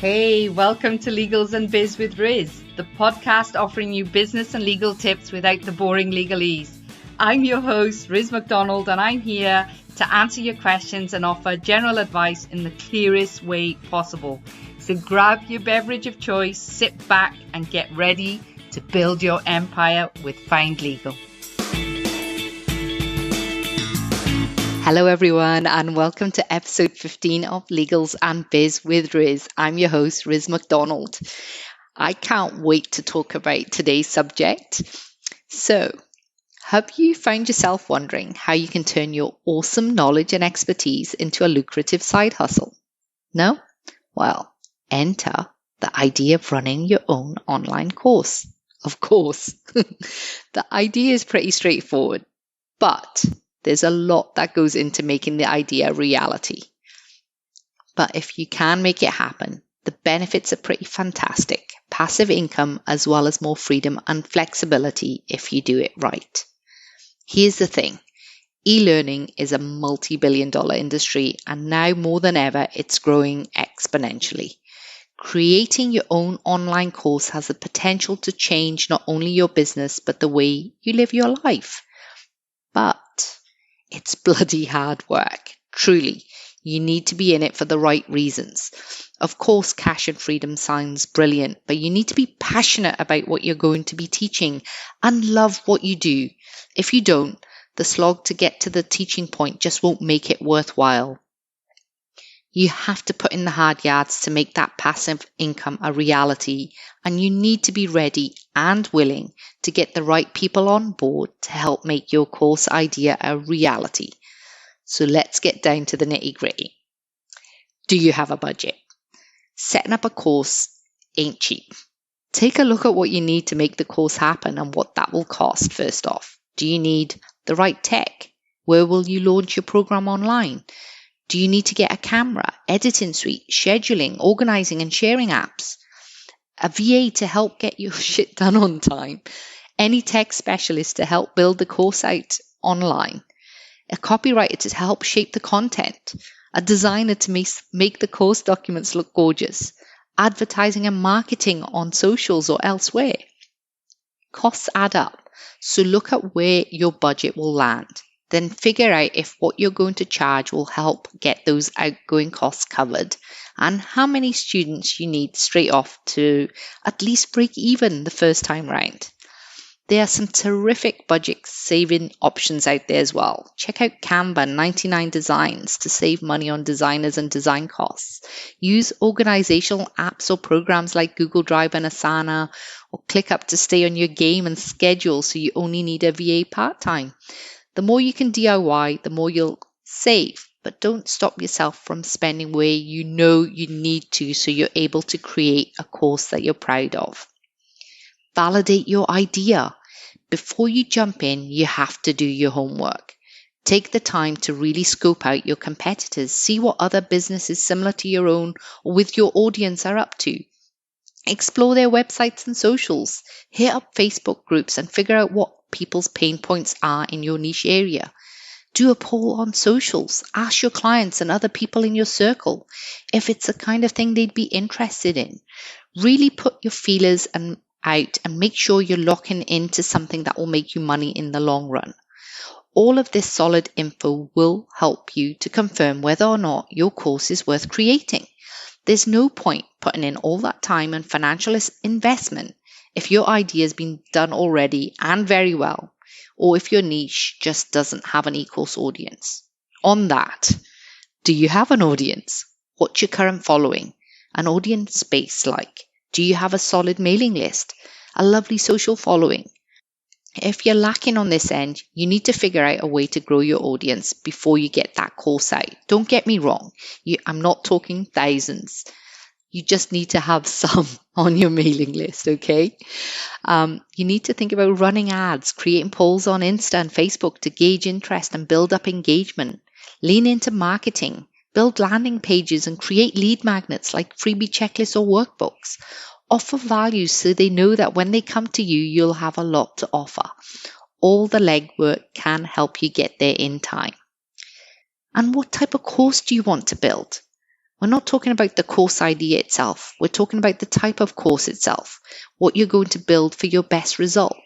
Hey, welcome to Legals and Biz with Riz, the podcast offering you business and legal tips without the boring legalese. I'm your host, Riz McDonald, and I'm here to answer your questions and offer general advice in the clearest way possible. So grab your beverage of choice, sit back, and get ready to build your empire with Find Legal. Hello everyone, and welcome to episode 15 of Legals and Biz with Riz. I'm your host, Riz McDonald. I can't wait to talk about today's subject. So, have you found yourself wondering how you can turn your awesome knowledge and expertise into a lucrative side hustle? No? Well, enter the idea of running your own online course. Of course. The idea is pretty straightforward, but there's a lot that goes into making the idea a reality. But if you can make it happen, the benefits are pretty fantastic. Passive income as well as more freedom and flexibility if you do it right. Here's the thing. E-learning is a multi-billion-dollar industry, and now more than ever, it's growing exponentially. Creating your own online course has the potential to change not only your business, but the way you live your life. But it's bloody hard work. Truly, you need to be in it for the right reasons. Of course, cash and freedom sounds brilliant, but you need to be passionate about what you're going to be teaching and love what you do. If you don't, the slog to get to the teaching point just won't make it worthwhile. You have to put in the hard yards to make that passive income a reality, and you need to be ready and willing to get the right people on board to help make your course idea a reality. So let's get down to the nitty-gritty. Do you have a budget? Setting up a course ain't cheap. Take a look at what you need to make the course happen and what that will cost first off. Do you need the right tech? Where will you launch your program online? Do you need to get a camera, editing suite, scheduling, organizing and sharing apps? A VA to help get your shit done on time? Any tech specialist to help build the course out online? A copywriter to help shape the content? A designer to make the course documents look gorgeous? Advertising and marketing on socials or elsewhere? Costs add up, so look at where your budget will land. Then figure out if what you're going to charge will help get those outgoing costs covered and how many students you need straight off to at least break even the first time round. There are some terrific budget saving options out there as well. Check out Canva 99 Designs to save money on designers and design costs. Use organizational apps or programs like Google Drive and Asana, or ClickUp to stay on your game and schedule so you only need a VA part-time. The more you can DIY, the more you'll save, but don't stop yourself from spending where you know you need to so you're able to create a course that you're proud of. Validate your idea. Before you jump in, you have to do your homework. Take the time to really scope out your competitors, see what other businesses similar to your own or with your audience are up to. Explore their websites and socials. Hit up Facebook groups and figure out what people's pain points are in your niche area. Do a poll on socials. Ask your clients and other people in your circle if it's the kind of thing they'd be interested in. Really put your feelers out and make sure you're locking into something that will make you money in the long run. All of this solid info will help you to confirm whether or not your course is worth creating. There's no point putting in all that time and financial investment if your idea has been done already and very well, or if your niche just doesn't have an e-course audience. On that, do you have an audience? What's your current following? An audience base like? Do you have a solid mailing list? A lovely social following? If you're lacking on this end, you need to figure out a way to grow your audience before you get that course out. Don't get me wrong. I'm not talking thousands. You just need to have some on your mailing list, okay? You need to think about running ads, creating polls on Insta and Facebook to gauge interest and build up engagement. Lean into marketing, build landing pages and create lead magnets like freebie checklists or workbooks. Offer value so they know that when they come to you, you'll have a lot to offer. All the legwork can help you get there in time. And what type of course do you want to build? We're not talking about the course idea itself. We're talking about the type of course itself, what you're going to build for your best result.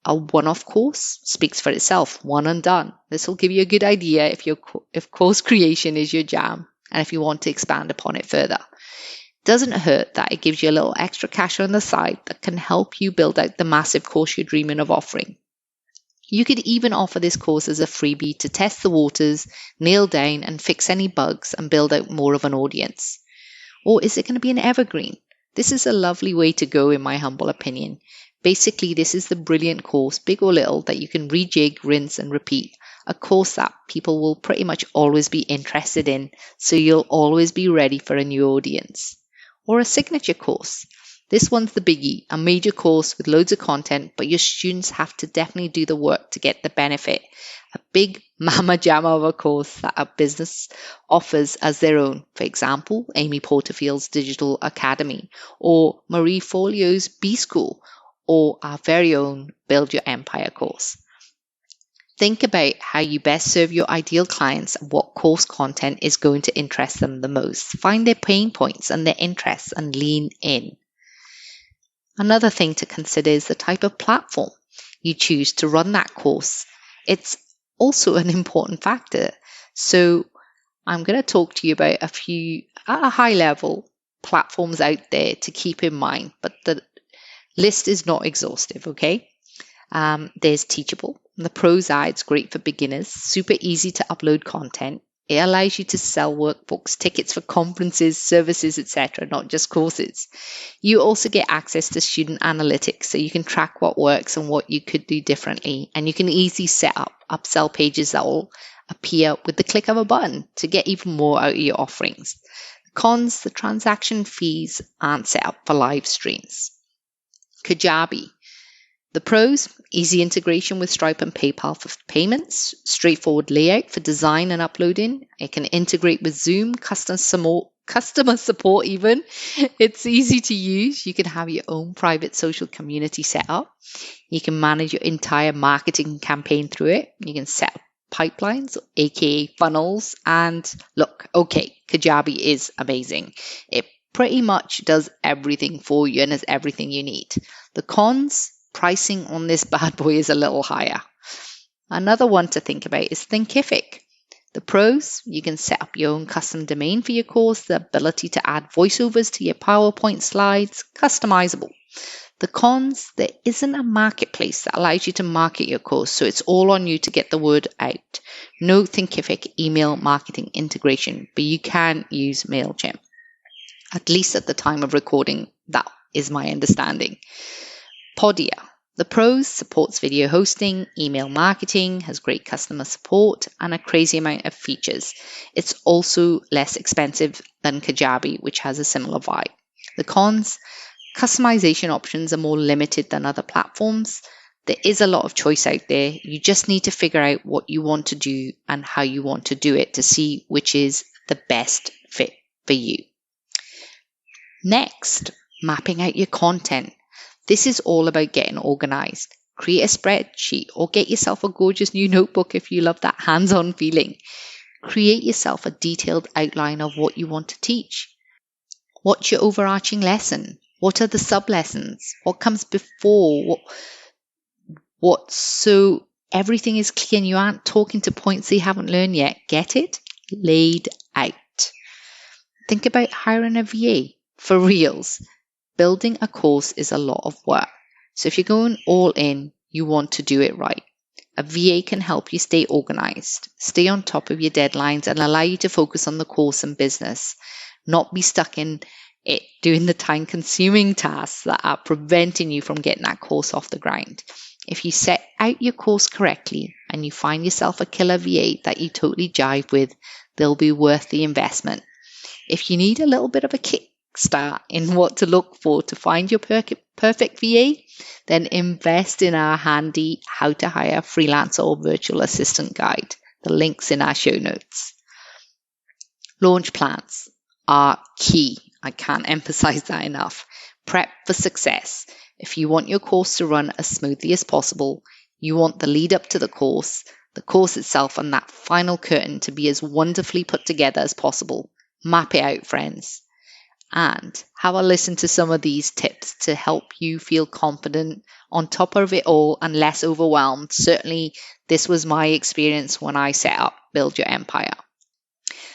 A one-off course speaks for itself, one and done. This will give you a good idea if course creation is your jam and if you want to expand upon it further. Doesn't hurt that it gives you a little extra cash on the side that can help you build out the massive course you're dreaming of offering. You could even offer this course as a freebie to test the waters, nail down and fix any bugs and build out more of an audience. Or is it going to be an evergreen? This is a lovely way to go, in my humble opinion. Basically, this is the brilliant course, big or little, that you can rejig, rinse and repeat. A course that people will pretty much always be interested in, so you'll always be ready for a new audience. Or a signature course. This one's the biggie, a major course with loads of content, but your students have to definitely do the work to get the benefit. A big mama jamma of a course that a business offers as their own. For example, Amy Porterfield's Digital Academy, or Marie Forleo's B School, or our very own Build Your Empire course. Think about how you best serve your ideal clients and what course content is going to interest them the most. Find their pain points and their interests and lean in. Another thing to consider is the type of platform you choose to run that course. It's also an important factor. So I'm going to talk to you about a few at a high level platforms out there to keep in mind, but the list is not exhaustive, okay? There's Teachable. The pros are it's great for beginners, super easy to upload content. It allows you to sell workbooks, tickets for conferences, services, etc., not just courses. You also get access to student analytics, so you can track what works and what you could do differently. And you can easily set up upsell pages that will appear with the click of a button to get even more out of your offerings. Cons, the transaction fees aren't set up for live streams. Kajabi. The pros, easy integration with Stripe and PayPal for payments, straightforward layout for design and uploading. It can integrate with Zoom, customer support even. It's easy to use. You can have your own private social community set up. You can manage your entire marketing campaign through it. You can set up pipelines, aka funnels. And look, okay, Kajabi is amazing. It pretty much does everything for you and has everything you need. The cons, pricing on this bad boy is a little higher. Another one to think about is Thinkific. The pros, you can set up your own custom domain for your course, the ability to add voiceovers to your PowerPoint slides, customizable. The cons, there isn't a marketplace that allows you to market your course, so it's all on you to get the word out. No Thinkific email marketing integration, but you can use MailChimp. At least at the time of recording, that is my understanding. Podia. The pros, supports video hosting, email marketing, has great customer support, and a crazy amount of features. It's also less expensive than Kajabi, which has a similar vibe. The cons, customization options are more limited than other platforms. There is a lot of choice out there. You just need to figure out what you want to do and how you want to do it to see which is the best fit for you. Next, mapping out your content. This is all about getting organized. Create a spreadsheet or get yourself a gorgeous new notebook if you love that hands-on feeling. Create yourself a detailed outline of what you want to teach. What's your overarching lesson? What are the sub-lessons? What comes before? So everything is clear and you aren't talking to points that you haven't learned yet. Get it? Laid out. Think about hiring a VA for reals. Building a course is a lot of work. So if you're going all in, you want to do it right. A VA can help you stay organized, stay on top of your deadlines, and allow you to focus on the course and business, not be stuck in it doing the time-consuming tasks that are preventing you from getting that course off the ground. If you set out your course correctly and you find yourself a killer VA that you totally jive with, they'll be worth the investment. If you need a little bit of a kickstart in what to look for to find your perfect VA, then invest in our handy How to Hire Freelancer or Virtual Assistant guide. The link's in our show notes. Launch plans are key. I can't emphasize that enough. Prep for success. If you want your course to run as smoothly as possible, you want the lead up to the course itself, and that final curtain to be as wonderfully put together as possible. Map it out, friends, and have a listen to some of these tips to help you feel confident on top of it all and less overwhelmed. Certainly, this was my experience when I set up Build Your Empire.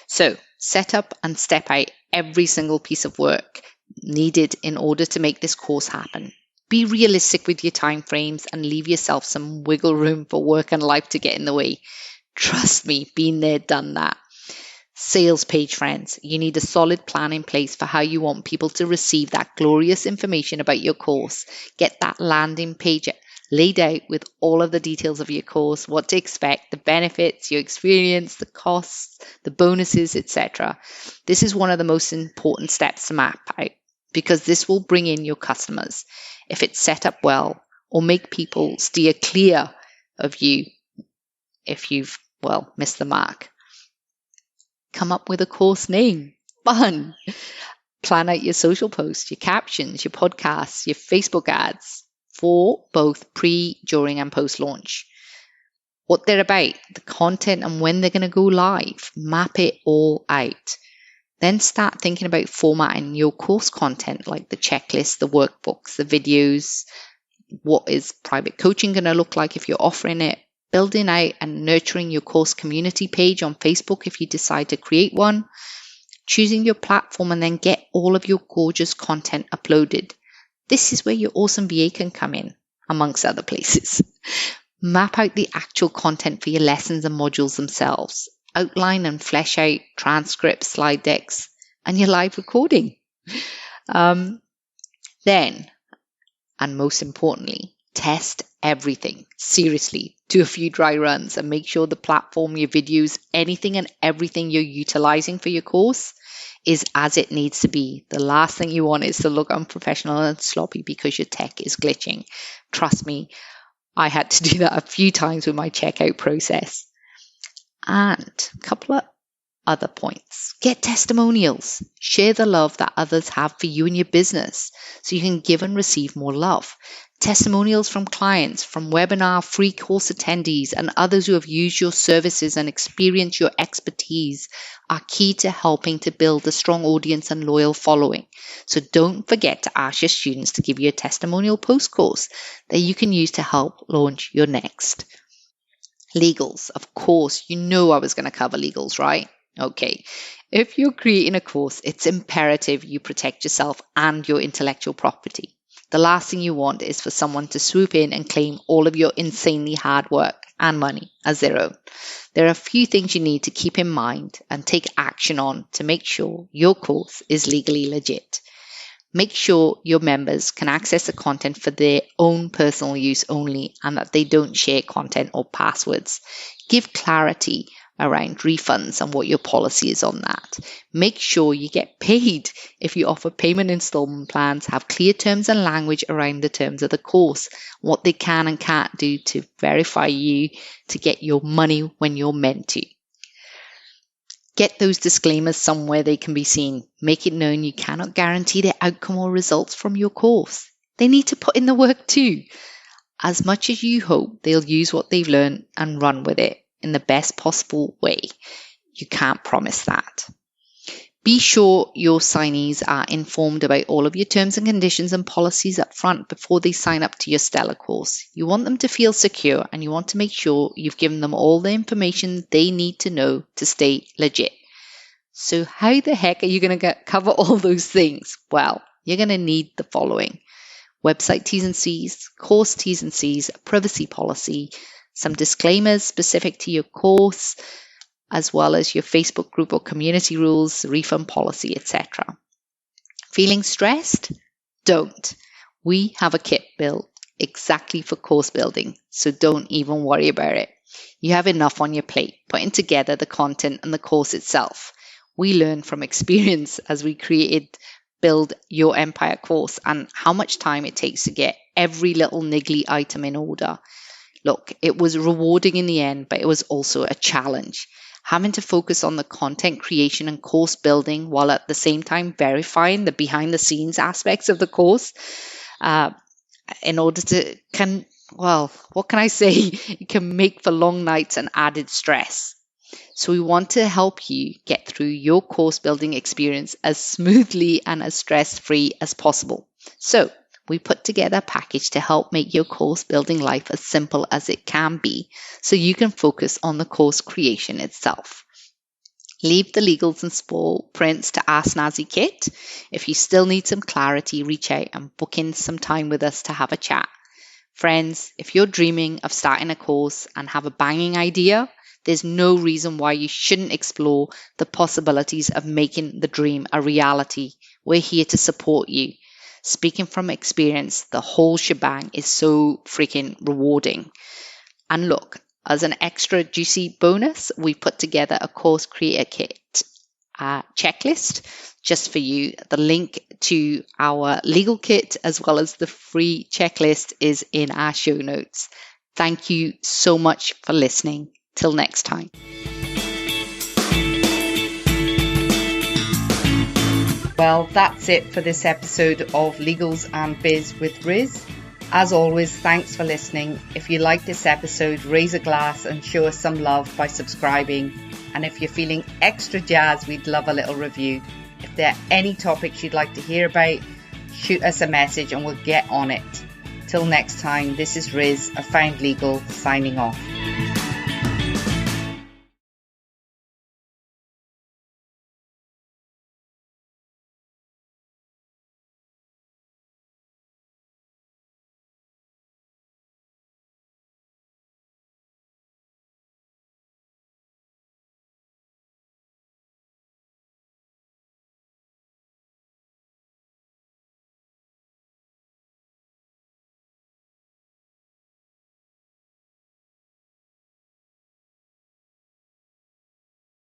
So, set up and step out every single piece of work needed in order to make this course happen. Be realistic with your timeframes and leave yourself some wiggle room for work and life to get in the way. Trust me, been there, done that. Sales page, friends. You need a solid plan in place for how you want people to receive that glorious information about your course. Get that landing page laid out with all of the details of your course, what to expect, the benefits, your experience, the costs, the bonuses, etc. This is one of the most important steps to map out because this will bring in your customers if it's set up well, or make people steer clear of you if you've, missed the mark. Come up with a course name. Fun. Plan out your social posts, your captions, your podcasts, your Facebook ads for both pre, during, and post launch. What they're about, the content, and when they're going to go live. Map it all out. Then start thinking about formatting your course content, like the checklist, the workbooks, the videos. What is private coaching going to look like if you're offering it? Building out and nurturing your course community page on Facebook if you decide to create one. Choosing your platform and then get all of your gorgeous content uploaded. This is where your awesome VA can come in, amongst other places. Map out the actual content for your lessons and modules themselves. Outline and flesh out transcripts, slide decks, and your live recording. Then, and most importantly, test everything. Seriously, do a few dry runs and make sure the platform, your videos, anything and everything you're utilizing for your course is as it needs to be. The last thing you want is to look unprofessional and sloppy because your tech is glitching. Trust me, I had to do that a few times with my checkout process. And a couple of other points. Get testimonials. Share the love that others have for you and your business so you can give and receive more love. Testimonials from clients, from webinar, free course attendees, and others who have used your services and experienced your expertise are key to helping to build a strong audience and loyal following. So don't forget to ask your students to give you a testimonial post-course that you can use to help launch your next. Legals. Of course, you know I was going to cover legals, right? Okay. If you're creating a course, it's imperative you protect yourself and your intellectual property. The last thing you want is for someone to swoop in and claim all of your insanely hard work and money as their own. There are a few things you need to keep in mind and take action on to make sure your course is legally legit. Make sure your members can access the content for their own personal use only and that they don't share content or passwords. Give clarity around refunds and what your policy is on that. Make sure you get paid if you offer payment installment plans. Have clear terms and language around the terms of the course, what they can and can't do to verify you to get your money when you're meant to. Get those disclaimers somewhere they can be seen. Make it known you cannot guarantee the outcome or results from your course. They need to put in the work too. As much as you hope they'll use what they've learned and run with it in the best possible way, you can't promise that. Be sure your signees are informed about all of your terms and conditions and policies up front before they sign up to your Stellar course. You want them to feel secure and you want to make sure you've given them all the information they need to know to stay legit. So how the heck are you going to cover all those things? Well, you're going to need the following: website T's and C's, course T's and C's, a privacy policy, some disclaimers specific to your course, as well as your Facebook group or community rules, refund policy, etc. Feeling stressed? Don't. We have a kit built exactly for course building, so don't even worry about it. You have enough on your plate putting together the content and the course itself. We learned from experience as we created Build Your Empire course and how much time it takes to get every little niggly item in order. Look, it was rewarding in the end, but it was also a challenge. Having to focus on the content creation and course building while at the same time verifying the behind the scenes aspects of the course in order to what can I say? It can make for long nights and added stress. So we want to help you get through your course building experience as smoothly and as stress-free as possible. So we put together a package to help make your course building life as simple as it can be, so you can focus on the course creation itself. Leave the legals and small prints to Ask Nazi Kit. If you still need some clarity, reach out and book in some time with us to have a chat. Friends, if you're dreaming of starting a course and have a banging idea, there's no reason why you shouldn't explore the possibilities of making the dream a reality. We're here to support you. Speaking from experience, the whole shebang is so freaking rewarding. And look, as an extra juicy bonus, we put together a course creator kit checklist just for you. The link to our legal kit as well as the free checklist is in our show notes. Thank you so much for listening. Till next time. Well, that's it for this episode of Legals and Biz with Riz. As always, thanks for listening. If you like this episode, raise a glass and show us some love by subscribing. And if you're feeling extra jazzed, we'd love a little review. If there are any topics you'd like to hear about, shoot us a message and we'll get on it. Till next time, this is Riz of Found Legal signing off.